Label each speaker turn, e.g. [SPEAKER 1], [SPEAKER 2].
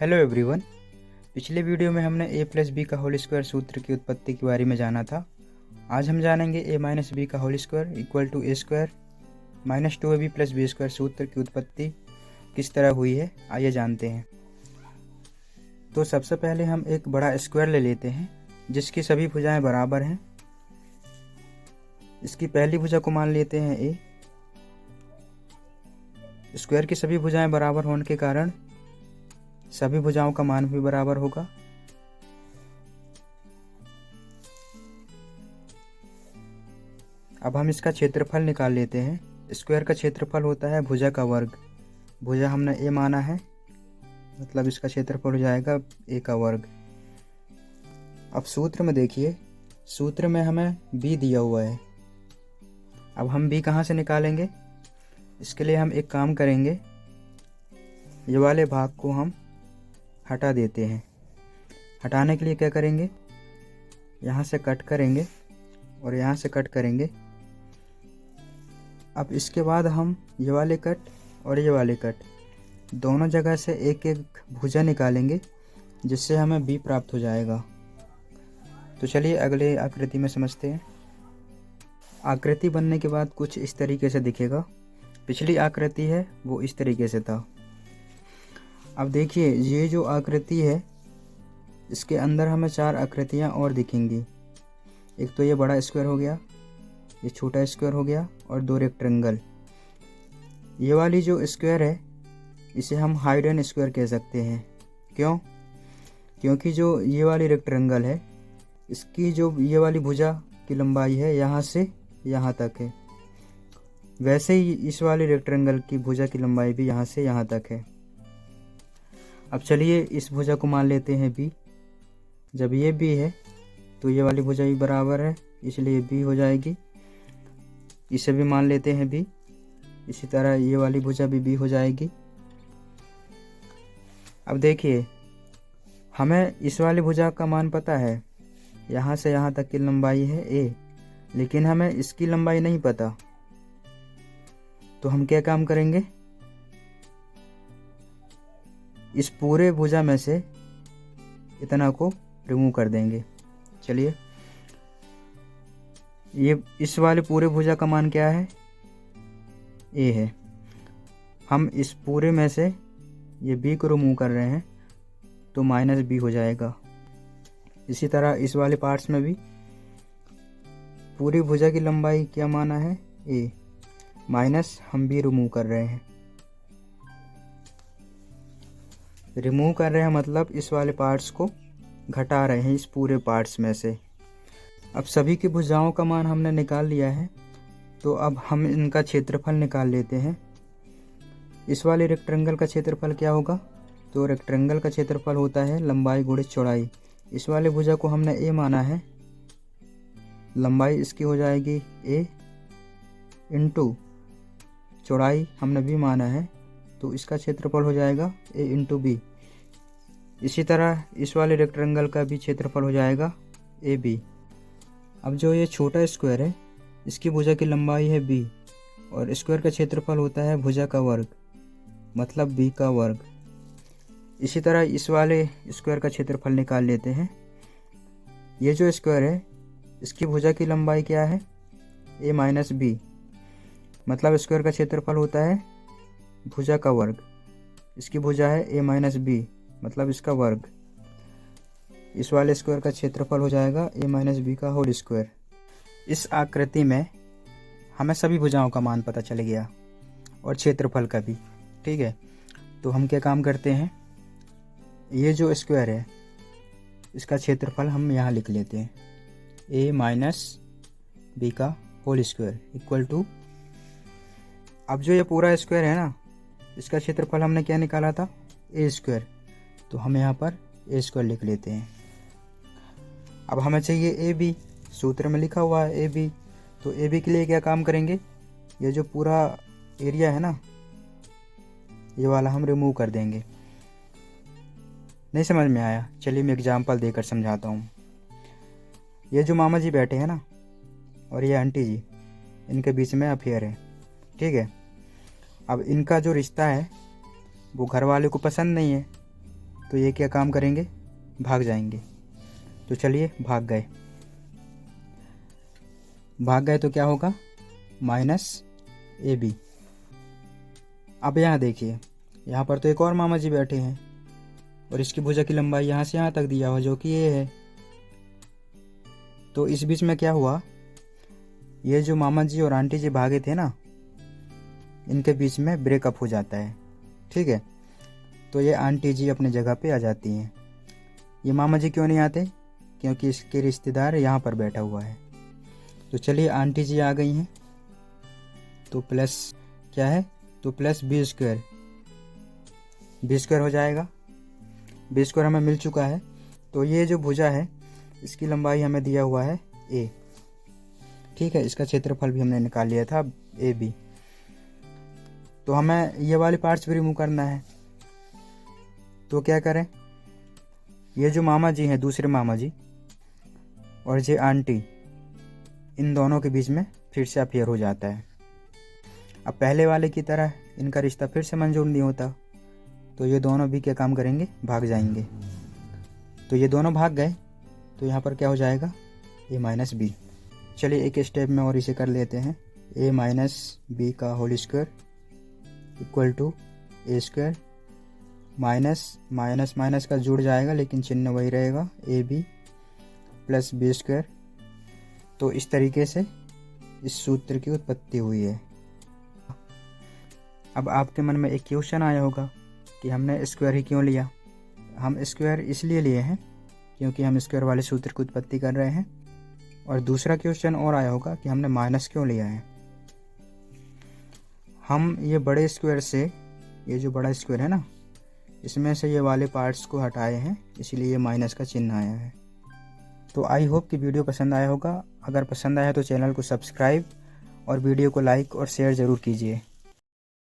[SPEAKER 1] Hello everyone. पिछले video में हमने a प्लस बी का होल स्क्वायर सूत्र की उत्पत्ति के बारे में जाना था। आज हम जानेंगे a माइनस बी का whole square equal to A square minus 2ab plus B square सूत्र की उत्पत्ति किस तरह हुई है, आइए जानते हैं। तो सबसे पहले हम एक बड़ा स्क्वायर ले लेते हैं जिसकी सभी भुजाएं बराबर हैं। इसकी पहली भुजा को मान लेते हैं a। स्क्वायर की सभी भुजाएं बराबर होने के कारण सभी भुजाओं का मान भी बराबर होगा। अब हम इसका क्षेत्रफल निकाल लेते हैं। स्क्वायर का क्षेत्रफल होता है भुजा का वर्ग। भुजा हमने a माना है, मतलब इसका क्षेत्रफल हो जाएगा a का वर्ग। अब सूत्र में देखिए, सूत्र में हमें b दिया हुआ है। अब हम b कहाँ से निकालेंगे? इसके लिए हम एक काम करेंगे, ये वाले भाग को हम हटा देते हैं। हटाने के लिए क्या करेंगे, यहाँ से कट करेंगे और यहाँ से कट करेंगे। अब इसके बाद हम ये वाले कट और ये वाले कट दोनों जगह से एक एक भुजा निकालेंगे जिससे हमें b प्राप्त हो जाएगा। तो चलिए अगले आकृति में समझते हैं। आकृति बनने के बाद कुछ इस तरीके से दिखेगा। पिछली आकृति है वो इस तरीके से था। अब देखिए, ये जो आकृति है इसके अंदर हमें चार आकृतियाँ और दिखेंगी। एक तो ये बड़ा स्क्वायर हो गया, ये छोटा स्क्वायर हो गया और दो रेक्टेंगल। ये वाली जो स्क्वायर है इसे हम हाइडन स्क्वायर कह सकते हैं। क्यों? क्योंकि जो ये वाली रेक्टेंगल है इसकी जो ये वाली भुजा की लंबाई है यहाँ से यहाँ तक है, वैसे ही इस वाली रेक्टेंगल की भुजा की लंबाई भी यहाँ से यहाँ तक है। अब चलिए इस भुजा को मान लेते हैं b। जब ये b है तो ये वाली भुजा भी बराबर है, इसलिए b हो जाएगी। इसे भी मान लेते हैं b। इसी तरह ये वाली भुजा भी b हो जाएगी। अब देखिए, हमें इस वाली भुजा का मान पता है, यहाँ से यहाँ तक की लंबाई है a, लेकिन हमें इसकी लंबाई नहीं पता। तो हम क्या काम करेंगे, इस पूरे भुजा में से इतना को रिमूव कर देंगे। चलिए, ये इस वाले पूरे भुजा का मान क्या है, a है। हम इस पूरे में से ये b को रिमूव कर रहे हैं तो माइनस b हो जाएगा। इसी तरह इस वाले पार्ट्स में भी पूरी भुजा की लंबाई क्या माना है, a, माइनस हम b रिमूव कर रहे हैं। रिमूव कर रहे हैं मतलब इस वाले पार्ट्स को घटा रहे हैं इस पूरे पार्ट्स में से। अब सभी की भुजाओं का मान हमने निकाल लिया है, तो अब हम इनका क्षेत्रफल निकाल लेते हैं। इस वाले रेक्टेंगल का क्षेत्रफल क्या होगा, तो रेक्टेंगल का क्षेत्रफल होता है लंबाई गुणित चौड़ाई। इस वाले भुजा को हमने a माना है, लंबाई इसकी हो जाएगी a इंटू चौड़ाई हमने b माना है, तो इसका क्षेत्रफल हो जाएगा a इंटू बी। इसी तरह इस वाले रेक्टेंगल का भी क्षेत्रफल हो जाएगा ए बी। अब जो ये छोटा स्क्वायर है इसकी भुजा की लंबाई है b और स्क्वायर का क्षेत्रफल होता है भुजा का वर्ग, मतलब b का वर्ग। इसी तरह इस वाले स्क्वायर का क्षेत्रफल निकाल लेते हैं। ये जो स्क्वायर है इसकी भुजा की लंबाई क्या है, a माइनस बी, मतलब स्क्वायर का क्षेत्रफल होता है भुजा का वर्ग। इसकी भुजा है a माइनस बी, मतलब इसका वर्ग। इस वाले स्क्वायर का क्षेत्रफल हो जाएगा a माइनस बी का होल स्क्वायर। इस आकृति में हमें सभी भुजाओं का मान पता चल गया और क्षेत्रफल का भी। ठीक है, तो हम क्या काम करते हैं, ये जो स्क्वायर है इसका क्षेत्रफल हम यहाँ लिख लेते हैं, a माइनस बी का होल स्क्वायर इक्वल टू, अब जो ये पूरा स्क्वायर है ना इसका क्षेत्रफल हमने क्या निकाला था, a स्क्वायर, तो हम यहाँ पर a स्क्वायर लिख लेते हैं। अब हमें चाहिए a b, सूत्र में लिखा हुआ है a b, तो a b के लिए क्या काम करेंगे, ये जो पूरा एरिया है ना ये वाला हम रिमूव कर देंगे। नहीं समझ में आया? चलिए मैं एग्जांपल देकर समझाता हूँ। ये जो मामा जी बैठे हैं ना और ये आंटी जी, इनके बीच में अफेयर है। ठीक है, अब इनका जो रिश्ता है वो घर वाले को पसंद नहीं है, तो ये क्या काम करेंगे, भाग जाएंगे। तो चलिए भाग गए तो क्या होगा, -AB। अब यहाँ देखिए, यहाँ पर तो एक और मामा जी बैठे हैं और इसकी भुजा की लंबाई यहाँ से यहाँ तक दिया हुआ जो कि ये है। तो इस बीच में क्या हुआ, ये जो मामा जी और आंटी जी भागे थे ना, इनके बीच में ब्रेकअप हो जाता है। ठीक है, तो ये आंटी जी अपने जगह पे आ जाती हैं। ये मामा जी क्यों नहीं आते, क्योंकि इसके रिश्तेदार यहाँ पर बैठा हुआ है। तो चलिए आंटी जी आ गई हैं, तो प्लस क्या है, तो प्लस B² हो जाएगा। B² हमें मिल चुका है। तो ये जो भुजा है इसकी लंबाई हमें दिया हुआ है A। ठीक है, इसका क्षेत्रफल भी हमने निकाल लिया था AB। तो हमें ये वाले पार्ट्स भी रिमूव करना है। तो क्या करें, ये जो मामा जी हैं, दूसरे मामा जी और ये आंटी, इन दोनों के बीच में फिर से अफेयर हो जाता है। अब पहले वाले की तरह इनका रिश्ता फिर से मंजूर नहीं होता, तो ये दोनों भी क्या काम करेंगे, भाग जाएंगे। तो ये दोनों भाग गए, तो यहाँ पर क्या हो जाएगा, A-B। चलिए एक स्टेप में और इसे कर लेते हैं। A-B का whole square equal to A² minus का जुड़ जाएगा लेकिन चिन्ह वही रहेगा, AB प्लस B²। तो इस तरीके से इस सूत्र की उत्पत्ति हुई है। अब आपके मन में एक क्वेश्चन आया होगा कि हमने स्क्वायर ही क्यों लिया। हम स्क्वायर इसलिए लिए हैं क्योंकि हम स्क्वायर वाले सूत्र की उत्पत्ति कर रहे हैं। और दूसरा क्वेश्चन और आया होगा कि हमने माइनस क्यों लिया है। हम ये बड़े स्क्वायर से, ये जो बड़ा स्क्वायर है ना, इसमें से ये वाले पार्ट्स को हटाए हैं, इसीलिए ये माइनस का चिन्ह आया है। तो आई होप कि वीडियो पसंद आया होगा। अगर पसंद आया तो चैनल को सब्सक्राइब और वीडियो को लाइक और शेयर ज़रूर कीजिए।